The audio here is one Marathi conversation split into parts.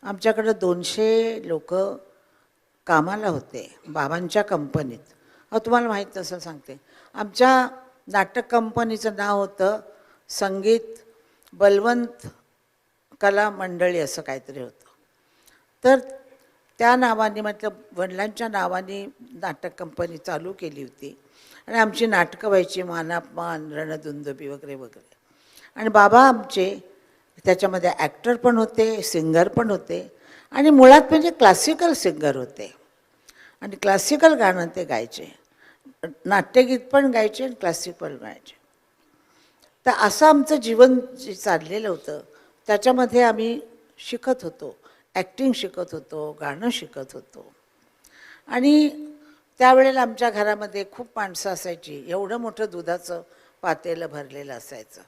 आमच्याकडं 200 लोक कामाला होते बाबांच्या कंपनीत. तुम्हाला माहीत नसेल सांगते. आमच्या नाटक कंपनीचं नाव होतं संगीत बलवंत कला मंडळी असं काहीतरी होतं. तर त्या नावाने मतलब वडिलांच्या नावाने नाटक कंपनी चालू केली होती आणि आमची नाटकं व्हायची मानापमान रणदुंदुभी वगैरे वगैरे. आणि बाबा आमचे त्याच्यामध्ये ॲक्टर पण होते, सिंगर पण होते आणि मुळात म्हणजे क्लासिकल सिंगर होते आणि क्लासिकल गाणं ते गायचे, नाट्यगीत पण गायचे आणि क्लासिकल गायचे. तर असं आमचं जीवन जे चाललेलं होतं त्याच्यामध्ये आम्ही शिकत होतो, ॲक्टिंग शिकत होतो, गाणं शिकत होतो. आणि त्यावेळेला आमच्या घरामध्ये खूप माणसं असायची. एवढं मोठं दुधाचं पातेलं भरलेलं असायचं.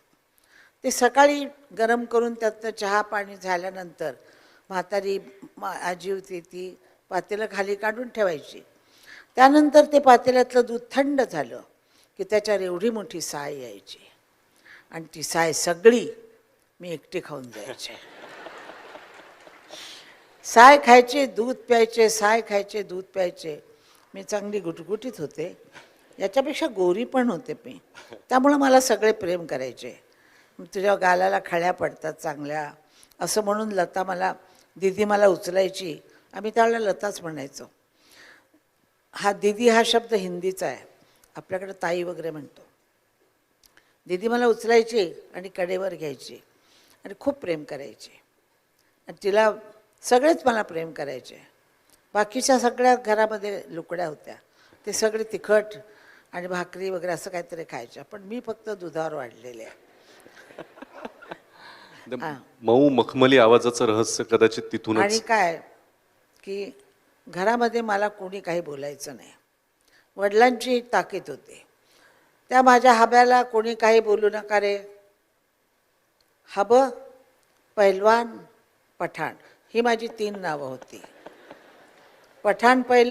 ते सकाळी गरम करून त्यातनं चहा पाणी झाल्यानंतर म्हातारी आजी होती ती पातेलं खाली काढून ठेवायची. त्यानंतर ते पातेल्यातलं दूध थंड झालं की त्याच्यावर एवढी मोठी साय यायची आणि ती साय सगळी मी एकटी खाऊन जायचे. साय खायचे, दूध प्यायचे, साय खायचे, दूध प्यायचे. मी चांगली गुटगुटीत होते, याच्यापेक्षा गोरी पण होते मी. त्यामुळं मला सगळे प्रेम करायचे. तुझ्या गालाला खळ्या पडतात चांगल्या असं म्हणून लता दीदी मला उचलायची. आम्ही त्यावेळेला लताच म्हणायचो. दीदी हा शब्द हिंदीचा आहे, आपल्याकडे ताई वगैरे म्हणतो. दीदी मला उचलायची आणि कडेवर घ्यायची आणि खूप प्रेम करायची. आणि तिला सगळेच मला प्रेम करायचे. बाकीच्या सगळ्या घरामध्ये लुकड्या होत्या, ते सगळे तिखट आणि भाकरी वगैरे असं काहीतरी खायच्या, पण मी फक्त दुधावर वाढलेले. मऊ मखमली आवाजाचं रहस्य कदाचित तिथूनच. आणि काय की घरामध्ये मला कोणी काही बोलायचं नाही. वडिलांची ताकीद होती. त्या माझ्या हब्याला कोणी काही बोलू नका रे. हब, पैलवान, पठाण ही माझी 3 नावं होती. पठाण